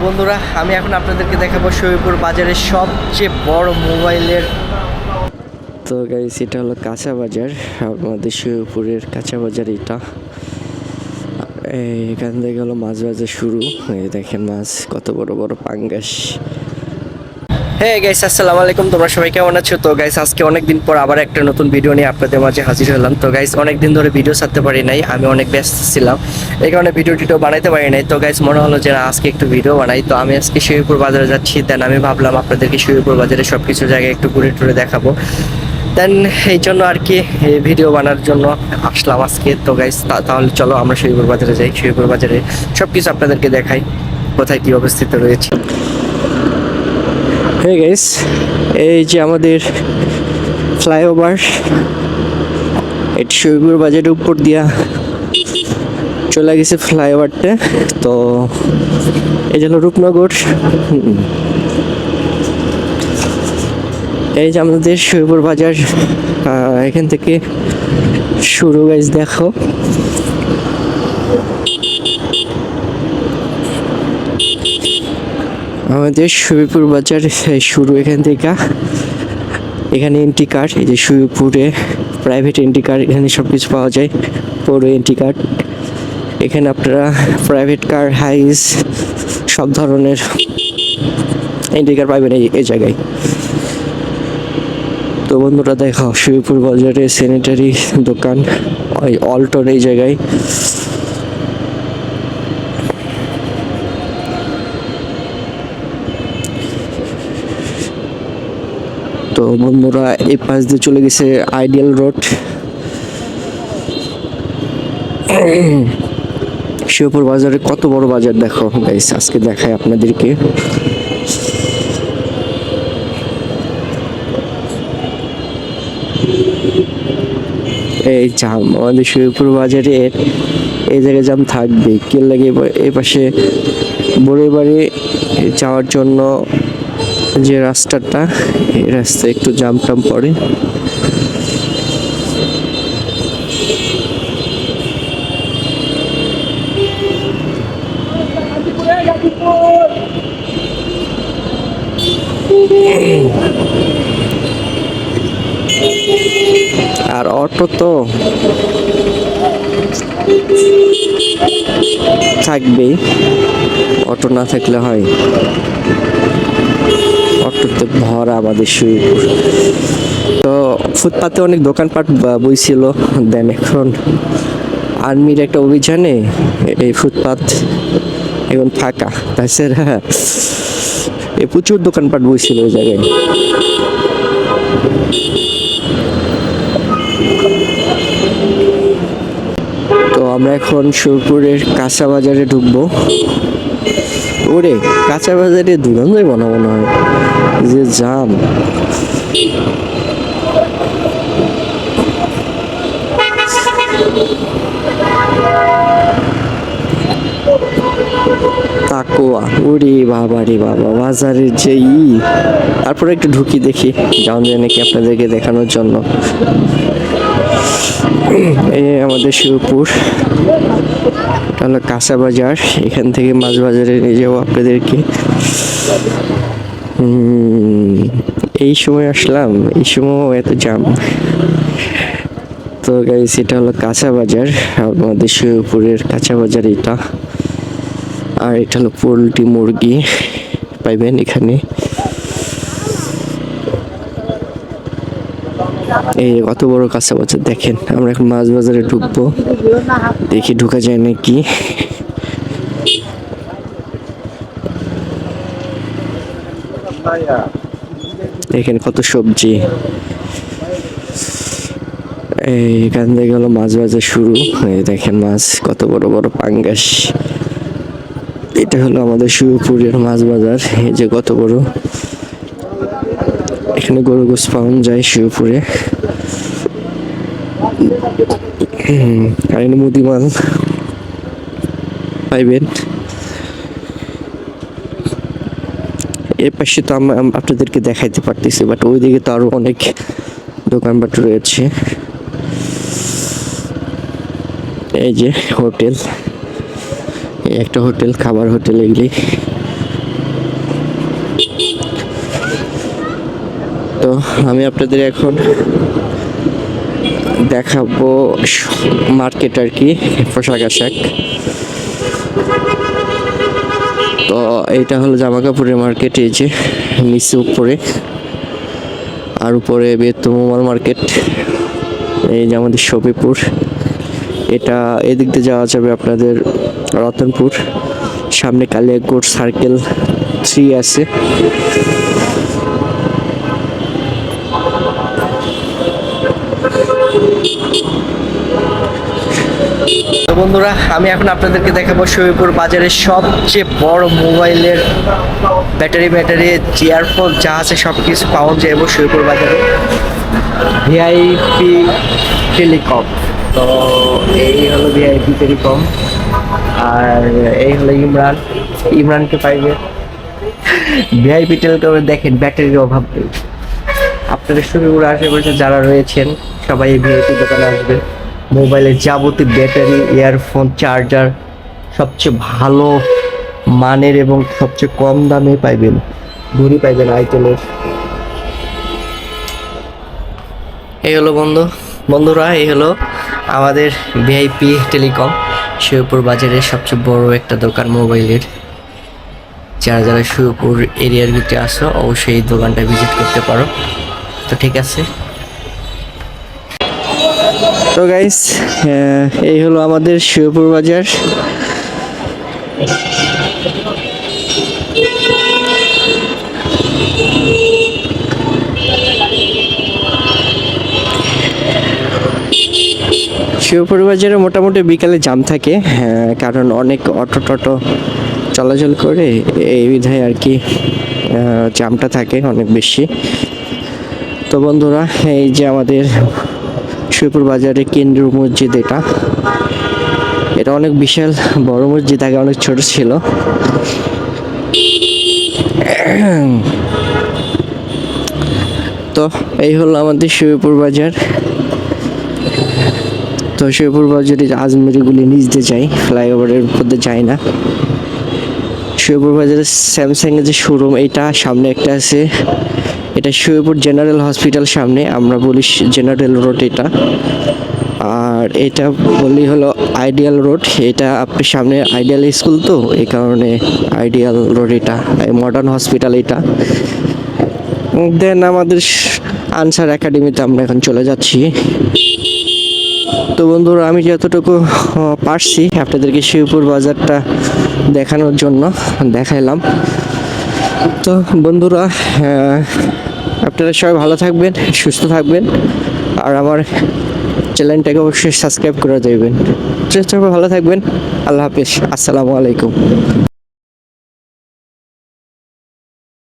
বন্ধুরা, আমি এখন আপনাদেরকে দেখাবো শরীয়তপুর বাজারের সবচেয়ে বড় মোবাইলের। তো গাইস, এটা হলো কাঁচা বাজার, আমাদের শরীয়তপুরের কাঁচা বাজার। এটা এখান থেকে হলো মাছ বাজার শুরু। এই দেখেন মাছ, কত বড় বড় পাঙ্গাস। হ্যাঁ গাইস, আসসালামু আলাইকুম। তোমরা সবাই কেমন আছো? তো গাইস, আজকে অনেকদিন পর আবার একটা নতুন ভিডিও নিয়ে আপনাদের মাঝে হাজির হলাম। তো গাইস, অনেকদিন ধরে ভিডিও ছাড়তে পারি নাই, আমি অনেক ব্যস্ত ছিলাম, এই কারণে ভিডিও টিডিও বানাইতে পারি নাই। তো গাইস, মনে হলো যে না, আজকে একটু ভিডিও বানাই। তো আমি আজকে শরীয়তপুর বাজারে যাচ্ছি। দেন আমি ভাবলাম আপনাদেরকে শরীয়তপুর বাজারে সব কিছু জায়গায় একটু ঘুরে টুরে দেখাবো। দেন এই জন্য আর কি ভিডিও বানার জন্য আসলাম আজকে। তো গাইস, তাহলে চলো আমরা শরীয়তপুর বাজারে যাই। শরীয়তপুর বাজারে সব কিছু আপনাদেরকে দেখাই, কোথায় কী অবস্থিত রয়েছে। হ্যাঁ গাইস, এই যে আমাদের ফ্লাইওভার, এটি শরীয়তপুর বাজারের উপর দিয়া চলে গেছে ফ্লাইওভারটা। তো এই যে রূপনগর, এই যে আমাদের শরীয়তপুর বাজার, এখান থেকে শুরু। গাইস দেখো, আমাদের শরীয়তপুর বাজার শুরু এখান থেকে। এখানে এন্ট্রি কার্ড, এই যে শরীয়তপুরে প্রাইভেট এন্ট্রি কার্ড, এখানে সব কিছু পাওয়া যায়। পৌর এন্ট্রি কার্ড, এখানে আপনারা প্রাইভেট কার, হাইস, সব ধরনের এন্ট্রি কার্ড পাবেন এই জায়গায়। তো বন্ধুরা দেখো, শরীয়তপুর বাজারে স্যানিটারি দোকান, ওই অল্টন এই জায়গায়। তো বন্ধুরা, এই পাশ দিয়ে চলে গেছে আইডিয়াল রোড। শরীয়তপুর বাজারে কত বড় বাজার দেখো গাইস, আজকে দেখাই আপনাদেরকে। এই জাম, আমাদের শরীয়তপুর বাজারে এই জায়গায় জাম থাকবে। কে লাগে এই পাশে বড়ই বাড়ি যাওয়ার জন্য যে রাস্তাটা, এই রাস্তায় একটু জাম টাম পড়ে। আর অটো তো থাকবেই, অটো না থাকলে হয়? অটোতে ভরা আমাদের শরীয়তপুর। তো ফুটপাতে অনেক দোকানপাট বইছিল। দেন এখন আর্মির একটা অভিযানে এই ফুটপাত এখন ফাঁকা। তাছাড়া প্রচুর দোকানপাট বইছিল ওই জায়গায়। তো আমরা এখন শরীয়তপুরের কাঁচা বাজারে ঢুকবো। ওরে, কাঁচা বাজারে দোকান যাইব না মনে হয়, যে জাম। তাকোয়া, ওরে বাবা রে বাবা, বাজারের যে তারপরে একটু ঢুকি দেখি, যাওয়া যায় নাকি আপনাদেরকে দেখানোর জন্য। এই আমাদের শরীয়তপুর, এটা হলো কাঁচা বাজার। এখান থেকে মাছ বাজারে নিয়ে যাবো আপনাদেরকে। এই সময় আসলাম, এই সময় এত জাম। তো গাইস, এটা হলো কাঁচা বাজার, আমাদের শরীয়তপুরের কাঁচা বাজার এটা। আর এটা হলো পোলট্রি, মুরগি পাইবেন এখানে। এই কত বড় কাঁচা বাজার দেখেন। আমরা এখন মাছ বাজারে ঢুকবো, দেখি ঢুকা যায় নাকি। দেখেন কত সবজি। এখান থেকে হলো মাছ বাজার শুরু। এই দেখেন মাছ, কত বড় বড় পাঙ্গাস। এটা হলো আমাদের শরীয়তপুরের মাছ বাজার। এই যে কত বড়, এখানে গরু গোস পাওয়া যায় শরীয়তপুরে। আর এখানে মুদি মাছ পাইবেন। এর পাশে তো আমরা আপনাদেরকে দেখাইতে পারতেছি, বাট ওইদিকে তো আরো অনেক দোকানপাট রয়েছে। এই যে হোটেল, একটা হোটেল, খাবার হোটেল এগুলি। আমি আপনাদের এখন দেখাবো মার্কেট আর কি, পোশাক আশাক। তো এইটা হলো জামা কাপড়ের মার্কেট, এই যে নিচে উপরে, আর উপরে বেতুমাল মার্কেট। এই যে আমাদের শফিপুর, এটা এদিক দিয়ে যাওয়া যাবে আপনাদের রতনপুর। সামনে কালিয়াকোট সার্কেল 3 আছে। তো বন্ধুরা, আমি এখন আপনাদেরকে দেখাবো শফিপুর বাজারের সবচেয়ে বড় মোবাইলের ব্যাটারি ইয়ারফোন যা আছে সব কিছু পাওয়া যায় শফিপুর বাজারে, ভিআইপি টেলিকম। তো এই হলো ভিআইপি টেলিকম, আর এই হলো ইমরানকে পাইবে। ভিআইপি টেলিকমে দেখেন ব্যাটারির অভাব নেই। আপনাদের শফিপুর আশেপাশে যারা রয়েছেন সবাই এই ভিআইপি দোকানে আসবেন। মোবাইলের যাবতীয় ব্যাটারি, ইয়ারফোন, চার্জার সবচেয়ে ভালো মানের এবং সবচেয়ে কম দামে পাইবেন। ঘড়ি পাইবেন আইটেলের। এই হলো বন্ধুরা, এই হলো আমাদের ভিআইপি টেলিকম, শফিপুর বাজারের সবচেয়ে বড় একটা দোকান মোবাইলের। যারা শফিপুর এরিয়ার ভিতরে আসো অবশ্যই এই দোকানটা ভিজিট করতে পারো। তো ঠিক আছে, তো গাইস এই হলো আমাদের শফিপুর বাজার। শফিপুর বাজারে মোটামুটি বিকালে জাম থাকে, কারণ অনেক অটো চলাচল করে, এই বিধায় আর কি জামটা থাকে অনেক বেশি। তো বন্ধুরা, এই যে আমাদের শফিপুর বাজারের কেন্দ্রীয় মসজিদ, এটা অনেক বিশাল বড় মসজিদ, আগে অনেক ছোট ছিল। তো এই হলো আমাদের শফিপুর বাজার। তো শফিপুর বাজারে আজমেরিগুলি নিচ দিয়ে যায়, ফ্লাইওভারের উপর দিয়ে যায় না। শফিপুর বাজারে স্যামসাং এর যে শোরুম, এইটা সামনে একটা আছে, এটা শফিপুর জেনারেল হসপিটাল সামনে, আমরা বলি জেনারেল রোড এটা। আর এটা বলি হলো আইডিয়াল রোড, এটা আপনি সামনে আইডিয়াল স্কুল, তো এই কারণে আইডিয়াল রোড এটা, মডার্ন হসপিটাল এটা। দেন আমাদের আনসার একাডেমিতে আমরা এখন চলে যাচ্ছি। তো বন্ধুরা, আমি যতটুকু পারছি আপনাদেরকে শফিপুর বাজারটা দেখানোর জন্য দেখাইলাম। তো বন্ধুরা, আপনারা সবাই ভালো থাকবেন, সুস্থ থাকবেন, আর আমার চ্যানেলটাকে অবশ্যই সাবস্ক্রাইব করে দেবেন। সবাই ভালো থাকবেন, আল্লাহ হাফিজ, আসসালামু আলাইকুম।